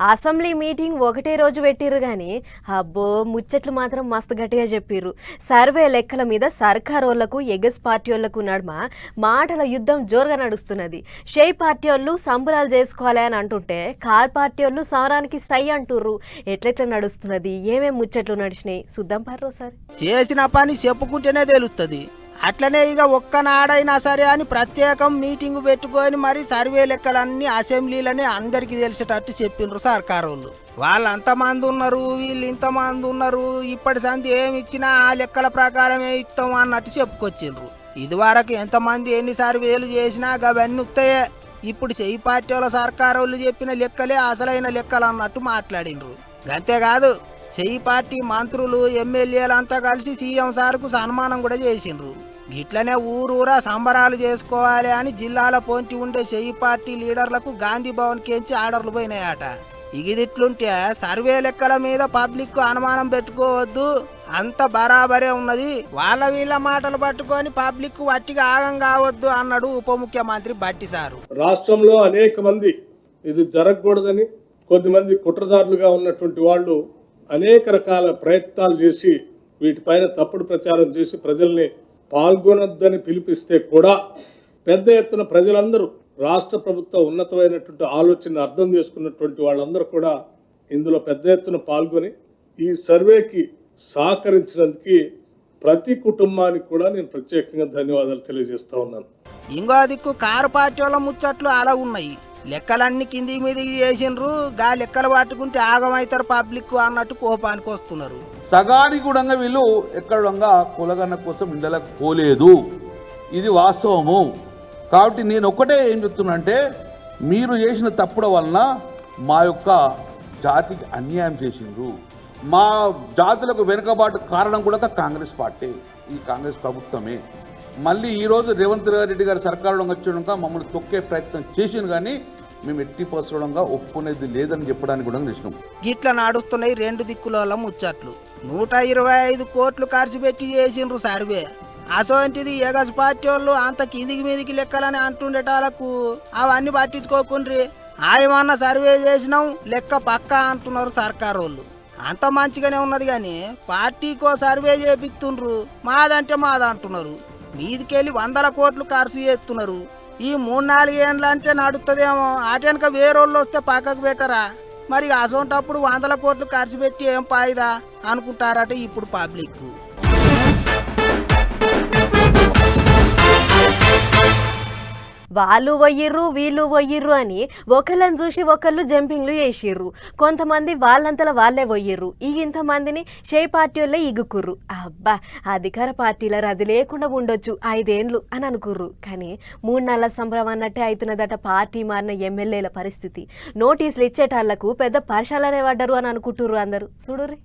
Assembly meeting ఒకటే రోజు పెట్టిర్రు గాని అబ్బో ముచ్చట్లు మాత్రం మస్తు గట్టిగా చెప్పిర్రు. సర్వే లెక్కల మీద సర్కారోళ్లకు ఎగస్ పార్టీలకు నడుమ మాటల యుద్ధం జోరుగా నడుస్తున్నది. షై పార్టీలు సంబరాలు చేసుకోవాలి అని అంటుంటే కార్ పార్టీలు సమరానికి సై అంటుర్రు. ఎట్లెట్లా నడుస్తున్నది, ఏమేం ముచ్చట్లు నడిచినాయి చూద్దాం పార్రో సార్. చేసిన పని చెప్పుకుంటేనే తెలుస్తుంది. అట్లనే ఇక ఒక్కనాడైనా సరే అని ప్రత్యేకం మీటింగ్ పెట్టుకొని మరి సర్వే లెక్కలన్నీ అసెంబ్లీలనే అందరికి తెలిసేటట్టు చెప్పిండ్రు సర్కారోళ్ళు. వాళ్ళు అంతమంది ఉన్నారు, వీళ్ళు ఇంతమంది ఉన్నారు, ఇప్పటి సంది ఏమి ఇచ్చినా ఆ లెక్కల ప్రకారమే ఇస్తాం అన్నట్టు చెప్పుకొచ్చిండ్రు. ఇదివరకు ఎంతమంది ఎన్ని సర్వేలు చేసినా అవన్నీ వస్తాయే. ఇప్పుడు చెయ్యి పార్టీ వాళ్ళ సర్కారోళ్ళు చెప్పిన లెక్కలే అసలైన లెక్కలు అన్నట్టు మాట్లాడిండ్రు. అంతేకాదు చెయ్యి పార్టీ మంత్రులు ఎమ్మెల్యేలంతా కలిసి సీఎం సార్కు సన్మానం కూడా చేసిండ్రు. గిట్లనే ఊరూరా సంబరాలు చేసుకోవాలి అని జిల్లాల పొంటి ఉండే చెయ్యి పార్టీ లీడర్లకు గాంధీ భవన్ కేంచి ఆర్డర్లు పోయినాయట. ఇగిదిట్లుంటే సర్వే లెక్కల మీద పబ్లిక్ అనుమానం పెట్టుకోవద్దు, అంత బరాబరే ఉన్నది, వాళ్ళ వీళ్ళ మాటలు పట్టుకొని పబ్లిక్ వట్టిగా ఆగం కావద్దు అన్నాడు ఉప ముఖ్యమంత్రి బట్టి సారు. రాష్ట్రంలో అనేక మంది ఇది జరగకూడదని, కొద్దిమంది కుట్రదారులుగా ఉన్నటువంటి వాళ్ళు అనేక రకాల ప్రయత్నాలు చేసి వీటిపైన తప్పుడు ప్రచారం చేసి ప్రజల్ని పాల్గొనొద్దని పిలిపిస్తే కూడా పెద్ద ఎత్తున ప్రజలందరూ, రాష్ట్ర ప్రభుత్వ ఉన్నతమైనటువంటి ఆలోచన అర్థం చేసుకున్నటువంటి వాళ్ళందరూ కూడా ఇందులో పెద్ద ఎత్తున పాల్గొని ఈ సర్వేకి సహకరించినందుకు ప్రతి కుటుంబానికి కూడా నేను ప్రత్యేకంగా ధన్యవాదాలు తెలియజేస్తా ఉన్నాను. ఇంకో దిక్కు కారు పార్టీ వాళ్ళ ముచ్చట్లు అలా ఉన్నాయి. లెక్కలన్నీ కింది మీదికి చేసిండ్రు, గా లెక్కలు పట్టుకుంటే ఆగమవుతారు పబ్లిక్ అన్నట్టు కోపానికి వస్తున్నారు. సగానికి కూడా వీళ్ళు ఎక్కడ కులగన్న కోసం ఇండలకు పోలేదు, ఇది వాస్తవము. కాబట్టి నేను ఒక్కటే ఏం చెప్తున్నా, మీరు చేసిన తప్పుల వలన మా యొక్క జాతికి అన్యాయం చేసిండ్రు. మా జాతులకు వెనుకబాటు కారణం కూడా కాంగ్రెస్ పార్టీ, ఈ కాంగ్రెస్ ప్రభుత్వమే. మళ్ళీ ఈరోజు రేవంత్ రెడ్డి గారి సర్కారులో వచ్చాక మమ్మల్ని తొక్కే ప్రయత్నం చేసింది, కానీ మేము 80% ఒప్పుకునేది లేదని చెప్పడానికి కూడా నిజం. గిట్ల నడుస్తున్నాయి రెండు దిక్కుల ముచ్చట్లు. 125 కోట్లు ఖర్చు పెట్టి చేసిండ్రు సర్వే. అసోంటిది ఎగస్ పార్టీ వాళ్ళు అంత కిందికి మీదికి లెక్కలని అంటుండేటాలకు అవన్నీ పట్టించుకోకుండ్రి, ఆయమన్న సర్వే చేసినాం లెక్క పక్కా అంటున్నారు సర్కారు వాళ్ళు. అంత మంచిగానే ఉన్నది కానీ పార్టీకో సర్వే చేపిస్తుండ్రు, మాదంటే మాదంటున్నారు. మీదికెళ్ళి 100 కోట్లు ఖర్చు చేస్తున్నారు. ఈ 3-4 ఏండ్లు అంటే నడుస్తుందేమో, అటెనక వేరోళ్ళు వస్తే పక్కకు పెట్టరా? మరి అసోంటప్పుడు 100 కోట్లు ఖర్చు పెట్టి ఏం పాయిదా అనుకుంటారట ఇప్పుడు పబ్లిక్. వాళ్ళు పోయిర్రు వీళ్ళు పోయిర్రు అని ఒకళ్ళని చూసి ఒకళ్ళు జంపింగ్లు చేసిర్రు. కొంతమంది వాళ్ళంతలో వాళ్ళే పోయిర్రు. ఇంతమందిని షే పార్టీ వాళ్ళే ఇగుకుర్రు. అబ్బా, అధికార పార్టీల అది లేకుండా ఉండొచ్చు 5 ఏండ్లు అని అనుకుర్రు. కానీ 3 నెలల సంబరం అన్నట్టే అవుతున్నదట పార్టీ మారిన ఎమ్మెల్యేల పరిస్థితి. నోటీసులు ఇచ్చేటాళ్లకు పెద్ద పరిశాలనే పడ్డరు అని అనుకుంటుర్రు అందరూ. చూడుర్రి,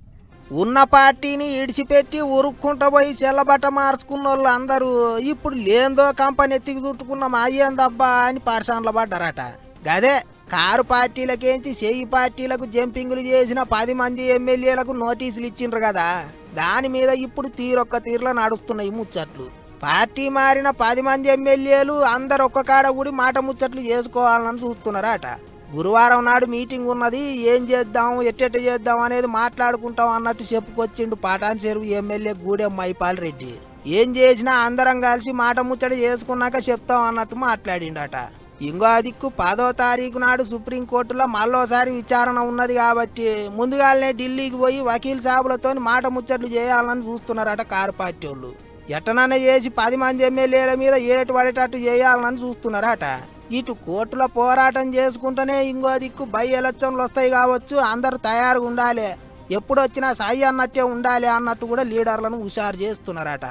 ఉన్న పార్టీని ఇడిచిపెట్టి ఉరుక్కుంటూ పోయి చెల్లబట్ట మార్చుకున్న వాళ్ళు అందరూ ఇప్పుడు లేందో కంపెనీ ఎత్తికి చుట్టుకున్నాం అయ్యేందబ్బా అని పరిశానలు పడ్డారట. గదే కారు పార్టీలకేంచి చెయ్యి పార్టీలకు జంపింగులు చేసిన 10 మంది ఎమ్మెల్యేలకు నోటీసులు ఇచ్చిండ్రు కదా, దాని మీద ఇప్పుడు తీరొక్క తీరులో నడుస్తున్నాయి ముచ్చట్లు. పార్టీ మారిన 10 మంది ఎమ్మెల్యేలు అందరు ఒక్క కాడ కూడి మాట ముచ్చట్లు చేసుకోవాలని చూస్తున్నారట. గురువారం నాడు మీటింగ్ ఉన్నది, ఏం చేద్దాం ఎట్టెట్ట చేద్దాం అనేది మాట్లాడుకుంటాం అన్నట్టు చెప్పుకొచ్చిండు పాటాన్ చెరువు ఎమ్మెల్యే గూడెం మైపాల్ రెడ్డి. ఏం చేసినా అందరం కలిసి మాట ముచ్చట చేసుకున్నాక చెప్తాం అన్నట్టు మాట్లాడిండట. ఇంకో దిక్కు 10వ తారీఖు నాడు సుప్రీంకోర్టులో మళ్ళోసారి విచారణ ఉన్నది కాబట్టి ముందుగానే ఢిల్లీకి పోయి వకీల్ సాబులతో మాట ముచ్చట్లు చేయాలని చూస్తున్నారట కారు పార్టీ వాళ్ళు. ఎట్టనన్నా చేసి 10 మంది ఎమ్మెల్యేల మీద ఏటు పడేటట్టు చేయాలని చూస్తున్నారట. ఇటు కోర్టులో పోరాటం చేసుకుంటూనే ఇంకో దిక్కు బై ఎలక్షన్లు వస్తాయి కావచ్చు, అందరూ తయారుగా ఉండాలి, ఎప్పుడొచ్చినా సాయి అన్నట్టే ఉండాలి అన్నట్టు కూడా లీడర్లను హుషారు చేస్తున్నారట.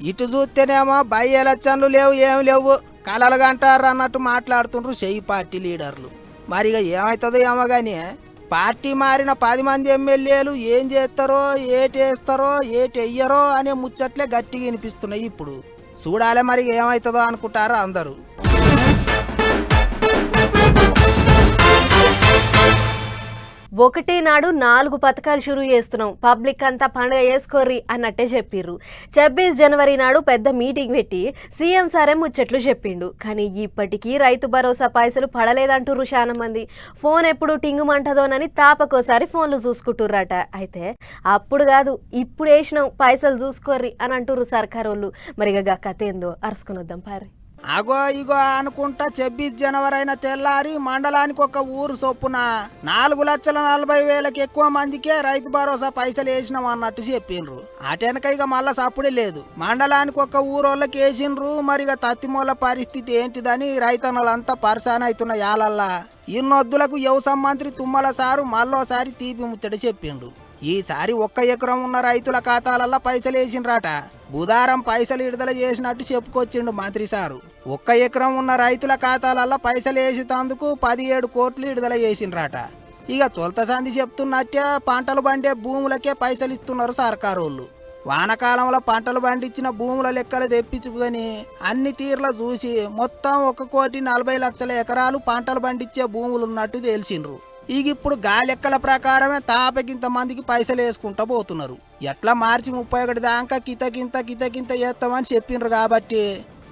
ఇటు చూస్తేనేమో బై ఎలక్షన్లు లేవు, ఏమి లేవు, కలలుగా అంటారు అన్నట్టు మాట్లాడుతుండ్రు చెయ్యి పార్టీ లీడర్లు. మరిగా ఏమవుతుందో ఏమో కానీ పార్టీ మారిన 10 మంది ఎమ్మెల్యేలు ఏం చేస్తారో, ఏటేస్తారో, ఏటెయ్యరో అనే ముచ్చట్లే గట్టిగా వినిపిస్తున్నాయి. ఇప్పుడు చూడాలి మరి ఏమవుతుందో అనుకుంటారు అందరూ. ఒకటే నాడు 4 పథకాలు షురూ చేస్తున్నాం, పబ్లిక్ అంతా పండుగ చేసుకోర్రి అన్నట్టే చెప్పిర్రు. 26 జనవరి నాడు పెద్ద మీటింగ్ పెట్టి సీఎం సారే ముచ్చట్లు చెప్పిండు. కానీ ఇప్పటికీ రైతు భరోసా పైసలు పడలేదంటుర్రు చాలా మంది. ఫోన్ ఎప్పుడు టింగుమంటదోనని తాపకోసారి ఫోన్లు చూసుకుంటుర్రట. అయితే అప్పుడు కాదు, ఇప్పుడు వేసినాం పైసలు చూసుకోర్రి అని అంటుర్రు సర్కారోళ్ళు. మరిగా కథ ఏందో అరుసుకునొద్దాం పారి. అగో ఇగో అనుకుంటా 26 జనవరి అయిన తెల్లారి మండలానికి ఒక ఊరు చొప్పున 4,40,000 ఎక్కువ మందికే రైతు భరోసా పైసలు వేసినాం అన్నట్టు చెప్పిండ్రు. అటెనక ఇక మళ్ళా సప్పుడే లేదు. మండలానికి ఒక ఊరోళ్ళకి వేసిండ్రు. మరిగా తత్తిమూల పరిస్థితి ఏంటిదని రైతన్నలంతా పరిశాన్ అవుతున్న యాలల్లా ఇన్నొద్దులకు వ్యవసాయ మంత్రి తుమ్మల సారు మళ్ళోసారి తీపి ముచ్చట చెప్పిండు. ఈసారి 1 ఎకరం ఉన్న రైతుల ఖాతాలల్లో పైసలు వేసిండ్రాట. బుధారం పైసలు విడుదల చేసినట్టు చెప్పుకొచ్చిండు మంత్రి సారు. 1 ఎకరం ఉన్న రైతుల ఖాతాలల్లో పైసలు వేసేందుకు 17 కోట్లు విడుదల చేసిండ్రాట. ఇక తొలత సంది చెప్తున్నట్టే పంటలు పండే భూములకే పైసలు ఇస్తున్నారు సర్కారోళ్ళు. వానకాలంలో పంటలు పండించిన భూముల లెక్కలు తెప్పించుకొని అన్ని తీర్ల చూసి మొత్తం 1,40,00,000 ఎకరాలు పంటలు పండించే భూములు ఉన్నట్టు తెలిసిండ్రు. ఇక ఇప్పుడు గాలెక్కల ప్రకారమే తాపకింత మందికి పైసలు వేసుకుంటా పోతున్నారు. ఎట్లా మార్చి 31 దాకా కితకింత చేస్తామని చెప్పిండ్రు కాబట్టి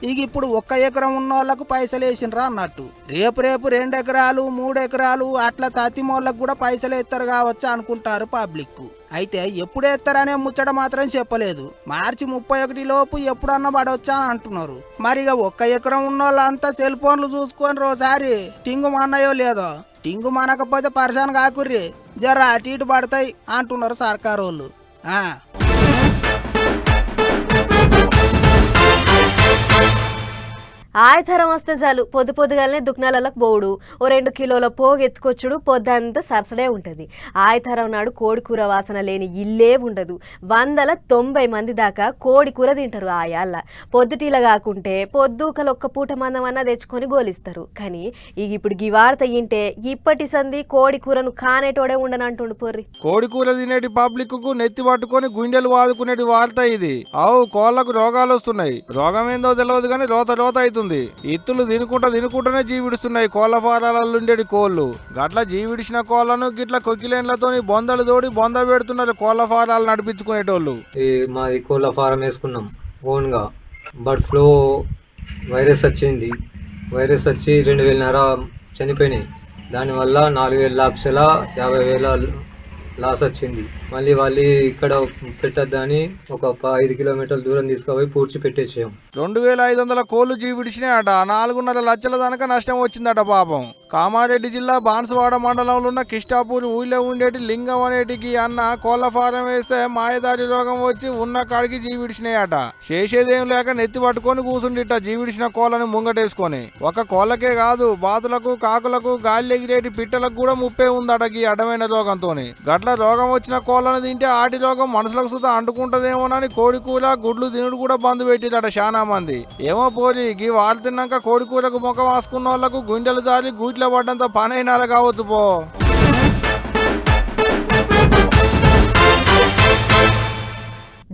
ఇక ఇప్పుడు 1 ఎకరం ఉన్న వాళ్ళకు పైసలు వేసిండ్రా అన్నట్టు. రేపు 2 ఎకరాలు 3 ఎకరాలు అట్లా తతిమోళ్ళకు కూడా పైసలు వేస్తారు కావచ్చు అనుకుంటారు పబ్లిక్. అయితే ఎప్పుడు వేస్తారనే ముచ్చట మాత్రం చెప్పలేదు. మార్చి 31 లోపు ఎప్పుడన్నా పడవచ్చా అని అంటున్నారు. మరి ఇక 1 ఎకరం ఉన్న వాళ్ళంతా సెల్ ఫోన్లు చూసుకొని రోజుసారి టింగు మన్నాయో లేదో. టింగు మనకపోతే పరిశాన్ కాకుర్రి, జర అటు ఇటు పడతాయి అంటున్నారు సర్కారోళ్ళు. ఆయతరం వస్తే చాలు పొద్దుగాలనే దుకాణాలకు పోవుడు, ఓ 2 కిలోల పోగు ఎత్తుకొచ్చుడు, పొద్దంతా సరసడే ఉంటుంది. ఆయతరం నాడు కోడి కూర వాసన లేని ఇల్లే ఉండదు. 190 మంది దాకా కోడి కూర తింటారు ఆయాళ్ళ. పొద్దుటీల కాకుంటే పొద్దుకలు 1 పూట మందమన్నా తెచ్చుకొని గోలిస్తారు. కానీ ఇక ఇప్పుడు గివార్త ఇంటే ఇప్పటి సంది కోడి కూరను కానేటోడే ఉండనంటుండు పొర్రి. కోడి కూర తినేటి పబ్లిక్ కు నెత్తి పట్టుకొని గుండెలు వాదుకునేటి వార్త ఇది. కోళ్లకు రోగాలు వస్తున్నాయి. రోగం ఏందో తెలియదు కానీ రోత అవుతుంది. ఇత్తులు తినుకుంటానే జీవిడుస్తున్నాయి కోళ్ల ఫారాలలో ఉండేటి కోళ్లు. గట్ల జీవిడిచిన కోళ్లను గిట్ల కొక్కిలేన్లతో బొందలు తోడి బొంద పెడుతున్నారు కోళ్ల ఫారాలు నడిపించుకునేటోళ్ళు. మాది కోళ్ల ఫారం వేసుకున్నాం ఓన్ గా. బర్డ్ ఫ్లూ వైరస్ వచ్చింది. వైరస్ వచ్చి 2,500 చనిపోయినాయి. దానివల్ల 4,50,000 లాస్ వచ్చింది. మళ్ళీ వాళ్ళు ఇక్కడ పెట్టద్దని ఒక 5 కిలోమీటర్ల దూరం తీసుకుపోయి పూడ్చి పెట్టేసాం. 2,500 కోళ్లు జీవిడిచినాయట. 4.5 లక్షల దాకా నష్టం వచ్చిందట పాపం. కామారెడ్డి జిల్లా బాన్సువాడ మండలంలో ఉన్న కిష్టాపూర్ ఊళ్ళో ఉండేటి లింగం అనేటికి అన్న కోళ్ల ఫారం వేస్తే మాయదారి రోగం వచ్చి ఉన్న కాడికి జీవిడిచినాయట. చేసేదేం లేక నెత్తి పట్టుకొని కూసుండిట జీవిడిచిన కోళ్లను ముంగటేసుకొని. ఒక కోళ్లకే కాదు బాతులకు కాకులకు గాలి ఎగిరేటి పిట్టలకు కూడా ముప్పే ఉందట ఈ అడ్డమైన రోగంతో. గట్ల రోగం వచ్చిన కోళ్లను తింటే ఆటి రోగం మనుషులకు సుతా అంటుకుంటదేమోనని కోడి కూర గుడ్లు తినుడు కూడా బంద్ పెట్టిదట చాలా మంది. ఏమో పోరి గీ వాళ్ళు తిన్నాక కోడి కూరకు మొక్క వాసుకున్న వాళ్లకు గుండెలు జారి గూట్లో పడ్డంత పని అయినారా కావచ్చు పో.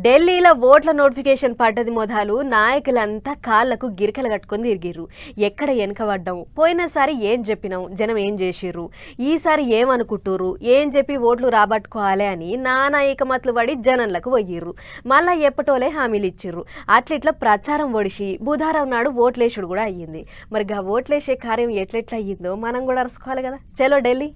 ఢిల్లీలో ఓట్ల నోటిఫికేషన్ పడ్డది మొదలు నాయకులంతా కాళ్లకు గిరికలు కట్టుకొని తిరిగిర్రు. ఎక్కడ వెనకబడ్డాం, పోయినసారి ఏం చెప్పినాం, జనం ఏం చేసిర్రు, ఈసారి ఏమనుకుంటుర్రు, ఏం చెప్పి ఓట్లు రాబట్టుకోవాలి అని నానా ఏకమట్లు పడి జనంలకు పోయిర్రు. మళ్ళా ఎప్పటోలే హామీలు ఇచ్చిర్రు. అట్లిట్లా ప్రచారం ఒడిసి బుధవారం నాడు ఓట్లేసుడు కూడా అయ్యింది. మరి ఆ ఓట్లేసే కార్యం ఎట్లెట్లా అయ్యిందో మనం కూడా అరుసుకోవాలి కదా. చలో ఢిల్లీ.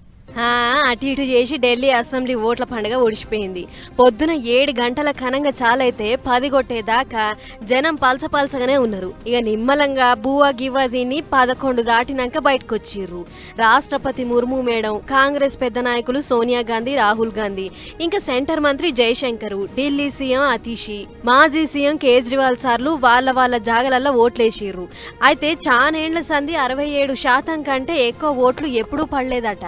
అటు ఇటు చేసి ఢిల్లీ అసెంబ్లీ ఓట్ల పండుగ ఒడిచిపోయింది. పొద్దున 7 గంటల కనంగా చాలైతే 10 కొట్టేదాకా జనం పలసగానే ఉన్నారు. ఇక నిమ్మలంగా బువ్వ గివ్వ దీన్ని 11 దాటినాక బయటకు వచ్చిర్రు. రాష్ట్రపతి ముర్ము మేడం, కాంగ్రెస్ పెద్ద నాయకులు సోనియా గాంధీ, రాహుల్ గాంధీ, ఇంకా సెంటర్ మంత్రి జయశంకర్, ఢిల్లీ సీఎం అతీషి, మాజీ సీఎం కేజ్రీవాల్ సార్లు వాళ్ళ జాగలల్లో ఓట్లేసిర్రు. అయితే చానేండ్ల సంది 67% కంటే ఎక్కువ ఓట్లు ఎప్పుడూ పడలేదట.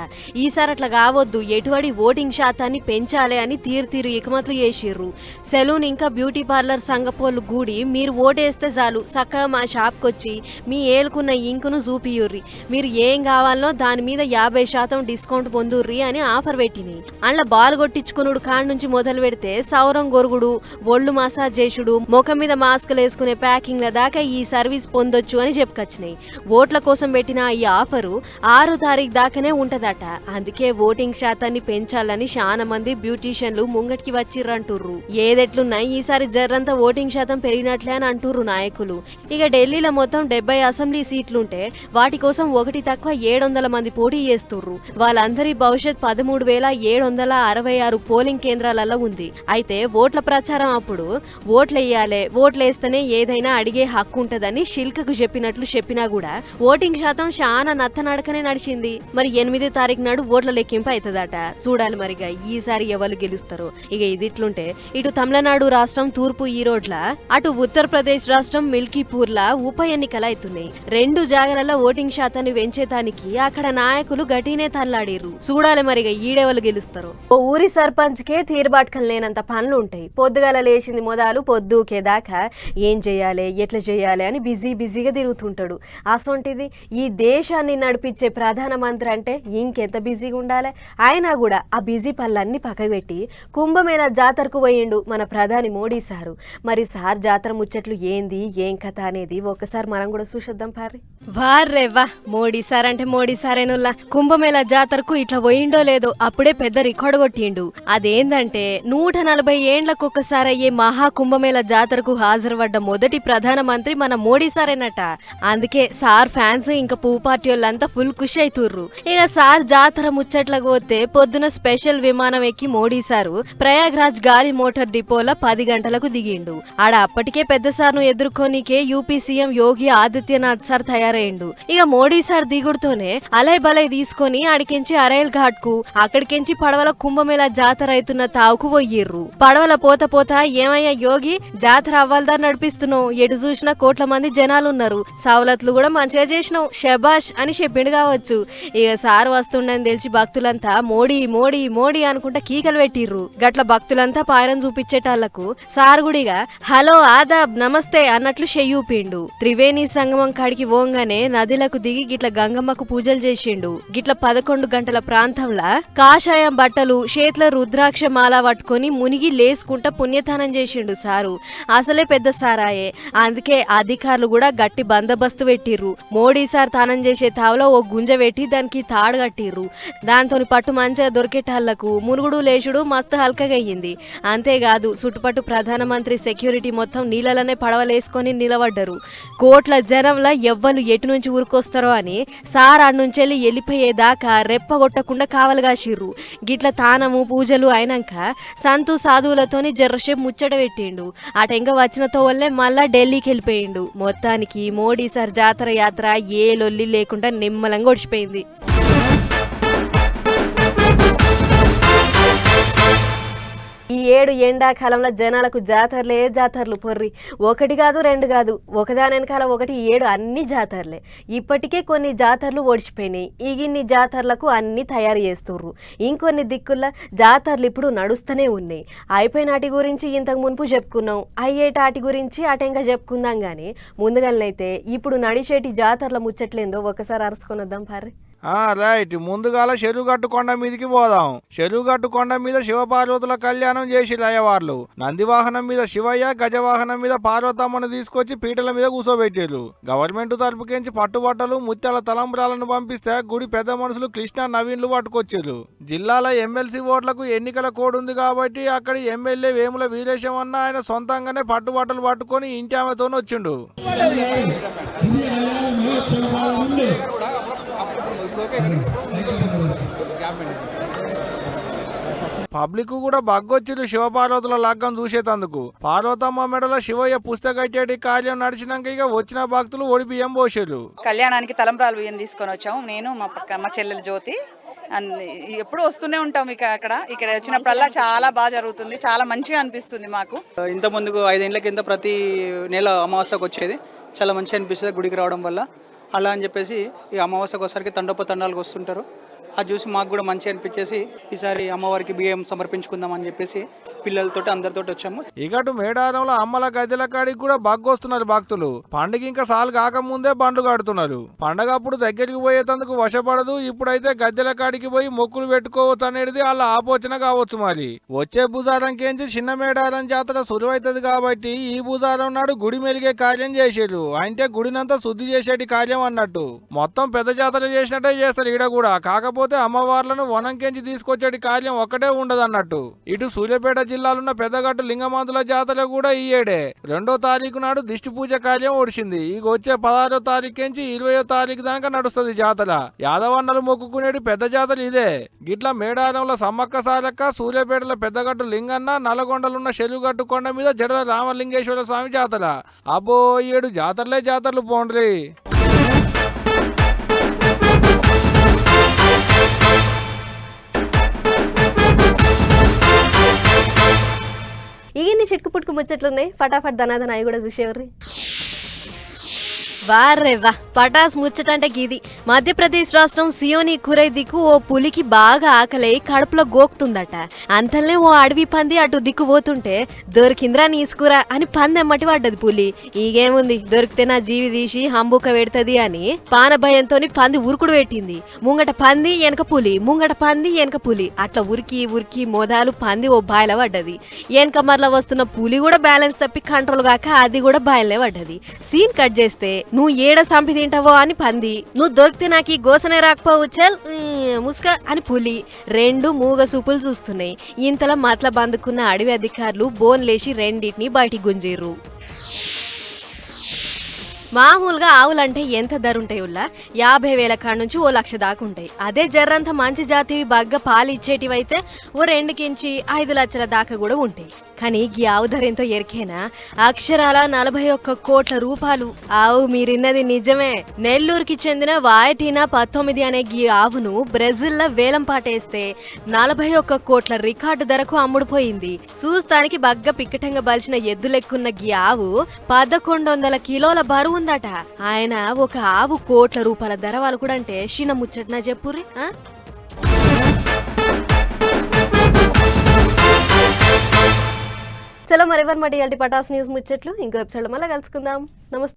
ఈసారి అట్లా కావద్దు, ఎటువంటి ఓటింగ్ శాతాన్ని పెంచాలి అని తీరు ఇకమతులు చేసిర్రు. సెలూన్ ఇంకా బ్యూటీ పార్లర్ సంగపోళ్ళు గూడి మీరు ఓటేస్తే చాలు చక్కగా మా షాప్కి వచ్చి మీ ఏలుకున్న ఇంకును చూపియుర్రి, మీరు ఏం కావాలనో దాని మీద 50% డిస్కౌంట్ పొందుర్రి అని ఆఫర్ పెట్టినాయి. అందులో బాల్ కొట్టించుకునుడు కాడ నుంచి మొదలు పెడితే సౌరం గొరుగుడు, ఒళ్ళు మసాజ్ చేసుడు, ముఖం మీద మాస్కులు వేసుకునే ప్యాకింగ్ల దాకా ఈ సర్వీస్ పొందొచ్చు అని చెప్పుకొచ్చినాయి. ఓట్ల కోసం పెట్టిన ఈ ఆఫరు 6 తారీఖు దాకానే ఉంటదట. అందుకే ఓటింగ్ శాతాన్ని పెంచాలని చాలా మంది బ్యూటీషియన్లు ముంగటికి వచ్చిర్రంటుర్రు. ఏదెట్లున్నా ఈసారి జర్రంతా ఓటింగ్ శాతం పెరిగినట్లే అని అంటుర్రు నాయకులు. ఇక ఢిల్లీలో మొత్తం 70 అసెంబ్లీ సీట్లుంటే వాటి కోసం ఒకటి తక్కువ 700 మంది పోటీ చేస్తుర్రు. వాళ్ళందరి భవిష్యత్ 13,766 పోలింగ్ కేంద్రాలలో ఉంది. అయితే ఓట్ల ప్రచారం అప్పుడు ఓట్లేస్తేనే ఏదైనా అడిగే హక్కు ఉంటదని శిల్కకు చెప్పినట్లు చెప్పినా కూడా ఓటింగ్ శాతం చాలా నత్తనడకనే నడిచింది. మరి 8వ తారీఖు నాడు ఓట్ల లెక్కింపు అవుతుందట. చూడాలి మరిగా ఈసారి ఎవరు గెలుస్తారో. ఇక ఇదిట్లుంటే ఇటు తమిళనాడు రాష్ట్రం తూర్పు ఈరోడ్ల, అటు ఉత్తరప్రదేశ్ రాష్ట్రం మిల్కీపూర్ల ఉప ఎన్నికలు అవుతున్నాయి. 2 జాగాలలో ఓటింగ్ శాతాన్ని పెంచేతానికి అక్కడ నాయకులు గట్టినే తల్లాడిర్రు. చూడాలి మరిగా ఈడెవరు గెలుస్తారో. ఓ ఊరి సర్పంచ్ కే తీరుబాటుకలు లేనంత పనులు ఉంటాయి. పొద్దుగాల లేచింది మొదలు పొద్దుకే దాకా ఏం చేయాలి ఎట్లా చేయాలి అని బిజీగా తిరుగుతుంటాడు. అసొంటిది ఈ దేశాన్ని నడిపించే ప్రధానమంత్రి అంటే ఇంకెంత బిజీగా ఉండాలి. అయినా కూడా ఆ బిజీ పనులన్నీ పక్కకు పెట్టి కుంభమేళా జాతరకు పోయిండు మన ప్రధాని మోడీ సారు. మరి సార్ జాతర ముచ్చట్లు ఏంది ఏం కథ అనేది ఒక్కసారి మనం కూడా చూసేద్దాం పారి. వార్రేవ్వా, మోడీ సార్ అంటే మోడీ సారేనుల్లా కుంభమేళా జాతరకు ఇట్లా పోయిండో లేదో అప్పుడే పెద్ద రికార్డు కొట్టిండు. అదేందంటే 140 ఏండ్లకు ఒక్కసారి అయ్యే మహా కుంభమేళా జాతరకు హాజరుపడ్డ మొదటి ప్రధానమంత్రి మన మోడీ సారేనట. అందుకే సార్ ఫ్యాన్స్ ఇంకా పువ్వు పార్టీ వాళ్ళంతా ఫుల్ ఖుషి అవుతుర్రు. ఇక సార్ జాతర ముచ్చట్లకు పోతే పొద్దున స్పెషల్ విమానం ఎక్కి మోడీ సారు ప్రయాగ్రాజ్ గాలి మోటార్ డిపోలో 10 గంటలకు దిగిండు. ఆడ అప్పటికే పెద్ద సార్ను ఎదుర్కొనికే UP CM Yogi Adityanath sir తయారైండు. ఇక మోడీ సార్ దిగుడుతోనే అలై బలై తీసుకొని ఆడికించి అరైల్ ఘాట్ కు అక్కడికించి పడవల కుంభమేళా జాతర అవుతున్న తావుకు పోయిర్రు. పడవల పోత ఏమయ్యా యోగి జాతర అవ్వాల్దారు నడిపిస్తున్నావు, ఎటు చూసినా కోట్ల మంది జనాలున్నారు, సవలతులు కూడా మంచిగా చేసినావు, షబాష్ అని చెప్పిండు కావచ్చు. ఇక సార్ వస్తుండని తెలిసి భక్తులంతా మోడీ మోడీ మోడీ అనుకుంటా కీకలు పెట్టిర్రు. గట్ల భక్తులంతా పాయరం చూపించేటాళ్లకు సార్ గుడిగా హలో ఆదాబ్ నమస్తే అన్నట్లు చెయ్యూపిండు. త్రివేణి సంగమం కాడికి పోంగానే నదిలకు దిగి గిట్ల గంగమ్మకు పూజలు చేసిండు. గిట్ల 11 గంటల ప్రాంతంలో కాషాయం బట్టలు చేతుల రుద్రాక్ష మాల పట్టుకొని మునిగి లేసుకుంటా పుణ్యతానం చేసిండు సారు. అసలే పెద్ద సారాయే, అందుకే అధికారులు కూడా గట్టి బందోబస్తు పెట్టిర్రు. మోడీ సార్ తానం చేసే తావులో ఓ గుంజ పెట్టి దానికి తాడు కట్టిర్రు. దాంతో పట్టు మంచిగా దొరికేటాళ్లకు మునుగుడు లేచుడు మస్తు హల్కగా అయ్యింది. అంతేకాదు చుట్టుపట్టు ప్రధానమంత్రి సెక్యూరిటీ మొత్తం నీళ్ళలోనే పడవలేసుకొని నిలబడ్డరు. కోట్ల జనంలా ఎవ్వరు ఎటు నుంచి ఊరుకొస్తారో అని సార్ ఆడ్నుంచెళ్ళి వెళ్ళిపోయేదాకా రెప్పగొట్టకుండా కావలుగాసిర్రు. గిట్ల తానము పూజలు అయినాక సంతు సాధువులతోని జర్రసేపు ముచ్చట పెట్టిండు. అటెంక వచ్చినతో వల్లే మళ్ళా ఢిల్లీకి వెళ్ళిపోయిండు. మొత్తానికి మోడీ సార్ జాతర యాత్ర ఏ లొల్లి లేకుండా నిమ్మలంగా ఒడిచిపోయింది. ఈ ఏడు ఎండాకాలంలో జనాలకు జాతరలు పొర్రి. ఒకటి కాదు రెండు కాదు, ఒకదాని వెనకాల ఒకటి 7 అన్ని జాతరలే. ఇప్పటికే కొన్ని జాతరలు ఓడిచిపోయినాయి. ఇన్ని జాతరలకు అన్ని తయారు చేస్తుర్రు. ఇంకొన్ని దిక్కుల్లో జాతరలు ఇప్పుడు నడుస్తూనే ఉన్నాయి. అయిపోయినాటి గురించి ఇంతకు మునుపు చెప్పుకున్నాం, అయ్యేటాటి గురించి అటెంగా చెప్పుకుందాం. కానీ ముందుగానైతే ఇప్పుడు నడిచేటి జాతరల ముచ్చట్లేందో ఒకసారి అరుచుకొని వద్దాం పారి. రైట్, ముందుగాల చెరువుగట్టు కొండ మీదకి పోదాం. చెరువుగట్టు కొండ మీద శివపార్వతుల కళ్యాణం చేసి అయ్యవార్లు నందివాహనం మీద శివయ్య, గజవాహనం మీద పార్వతమ్మను తీసుకొచ్చి పీటల మీద కూర్చోబెట్టారు. గవర్నమెంట్ తరపుకించి పట్టుబట్టలు ముత్యాల తలంబ్రాలను పంపిస్తే గుడి పెద్ద మనుషులు కృష్ణ నవీన్లు పట్టుకొచ్చారు. జిల్లాల ఎమ్మెల్సీ ఓట్లకు ఎన్నికల కోడ్ ఉంది కాబట్టి అక్కడి ఎమ్మెల్యే వేముల వీరేశం అన్న ఆయన సొంతంగానే పట్టుబట్టలు పట్టుకొని ఇంటి ఆమెతో వచ్చిండు. పబ్లిక్ కూడా బగ్గొచ్చిరు శివపార్వతుల లగ్గం చూసేతందుకు. పార్వతమ్మ మెడలో శివయ్య పుస్తకట్టేటి కార్యం నడిచినాక ఇక వచ్చిన భక్తులు ఒడి బియ్యం పోసారు. కళ్యాణానికి తలంబ్రాలు బియ్యం తీసుకొని వచ్చాము. నేను మా చెల్లెలు జ్యోతి ఎప్పుడు వస్తూనే ఉంటాం. ఇక్కడ వచ్చినప్పుడల్లా చాలా బాగా జరుగుతుంది, చాలా మంచిగా అనిపిస్తుంది మాకు. ఇంత ముందుకు 5 ఏళ్ల కింద ప్రతి నెల అమావాస్యకు వచ్చేది, చాలా మంచిగా అనిపిస్తుంది గుడికి రావడం వల్ల. అలా అని చెప్పేసి ఈ అమావాస్యకు ఒకసారికి తండోపతండాలకు వస్తుంటారు. అది చూసి మాకు కూడా మంచిగా అనిపించేసి ఈసారి అమ్మవారికి బియ్యం సమర్పించుకుందాం అని చెప్పేసి పిల్లలతోటి అందరితోటి వచ్చాము. ఇకటు మేడారంలో అమ్మల గద్దెల కాడికి కూడా బగ్గొస్తున్నారు భక్తులు. పండుగ ఇంకా సాలు కాకముందే బండ్లు కడుతున్నారు. పండగ అప్పుడు దగ్గరికి పోయేందుకు వశపడదు, ఇప్పుడైతే గద్దెల కాడికి పోయి మొక్కులు పెట్టుకోవచ్చు అనేది వాళ్ళ ఆలోచన కావచ్చు. మరి వచ్చే బుజారంకేంచి చిన్న మేడారం జాతర సులువైతుంది కాబట్టి ఈ బుజారం నాడు గుడి మెలిగే కార్యం చేసేరు. అంటే గుడినంతా శుద్ధి చేసేటి కార్యం అన్నట్టు. మొత్తం పెద్ద జాతర చేసినట్టే చేస్తారు ఈడ కూడా. కాకపోతే అమ్మవార్లను వనంకెంచి తీసుకొచ్చేటి కార్యం ఒక్కటే ఉండదు అన్నట్టు. ఇటు సూర్యాపేట జిల్లాలున్న పెద్దగట్టు లింగమంతుల జాతర కూడా ఈ ఏడే 2వ తారీఖు నాడు దిష్టి పూజ కార్యం ఒడిచింది. ఇక వచ్చే 16వ తారీఖు 20వ తారీఖు దాకా నడుస్తుంది జాతర. యాదవన్నలు మొక్కుకునేటి పెద్ద జాతర ఇదే. గిట్లా మేడారంలో సమ్మక్క సారక్క, సూర్యాపేటలో పెద్దగట్టు లింగన్న, నల్లగొండలున్న చెరువుగట్టు కొండ మీద జడల రామలింగేశ్వర స్వామి జాతర. అబ్బో 7 జాతరలే జాతరలు పోండ్రి. ఇన్ని చిట్కు పుట్టుకు ముచ్చట్లున్నాయి. ఫటాఫట్ ధనాధన అవి కూడా చూసేవారు. వారే వా పటాస్ ముచ్చటంటే గీది. మధ్యప్రదేశ్ రాష్ట్రం సియోని ఖురైదికు ఓ పులికి బాగా ఆకలై కడుపులో గోక్తుందట. అంతలే ఓ అడవి పంది అటు దిక్కు పోతుంటే దొరికింద్రా నీసుకురా అని పందెమ్మటి పడ్డది పులి. ఈగేముంది, దొరికితే నా జీవి తీసి హంబుక పెడుతుంది అని పానభయంతో పంది ఉరుకుడు పెట్టింది. ముంగట పంది వెనక పులి, ముంగట పంది వెనక పులి. అట్లా ఉరికి ఉరికి మోదాలు పంది ఓ బాయిల పడ్డది. వెనక మరల వస్తున్న పులి కూడా బ్యాలెన్స్ తప్పి కంట్రోల్ కాక అది కూడా బాయిలనే పడ్డది. సీన్ కట్ చేస్తే నువ్వు ఏడ సంపి తింటావో అని పంది, నువ్వు దొరికితే నాకు ఈ గోసనే రాకపోవు చల్ ముసుక అని పులి. 2 మూగ సూపులు చూస్తున్నాయి. ఇంతలో మతల బందుకున్న అడవి అధికారులు బోన్లేసి రెండింటిని బయటికి గుంజిర్రు. మామూలుగా ఆవులంటే ఎంత ధర ఉంటాయి ఉల్లా 50,000 కాడ నుంచి ఓ 1,00,000 దాకా ఉంటాయి. అదే జర్రంత మంచి జాతివి బాగా పాలు ఇచ్చేటివైతే ఓ 2-5 లక్షల దాకా కూడా ఉంటాయి. కానీ ఈ ఆవు ధర ఎంతో ఎరికేనా? అక్షరాల 41 కోట్ల రూపాయలు. ఆవు మీరిన్నది నిజమే. నెల్లూరుకి చెందిన వాయటీనా 19 అనే ఈ ఆవును బ్రెజిల్లో వేలం పాటేస్తే 41 కోట్ల రికార్డు ధరకు అమ్ముడుపోయింది. చూస్తానికి బగ్గ పిక్కటంగా బలిచిన ఎద్దు లెక్కున్న ఈ ఆవు 1100 కిలోల బరువు ఉందట. ఆయన ఒక ఆవు కోట్ల రూపాయల ధర వాళ్ళు కూడా అంటే చిన్న ముచ్చటనా చెప్పుర్రి. చలో మరెవరు మడి పటాస్ న్యూస్ ముచ్చట్లు ఇంకో ఎపిసోడ్ మళ్ళీ కలుసుకుందాం. నమస్తే.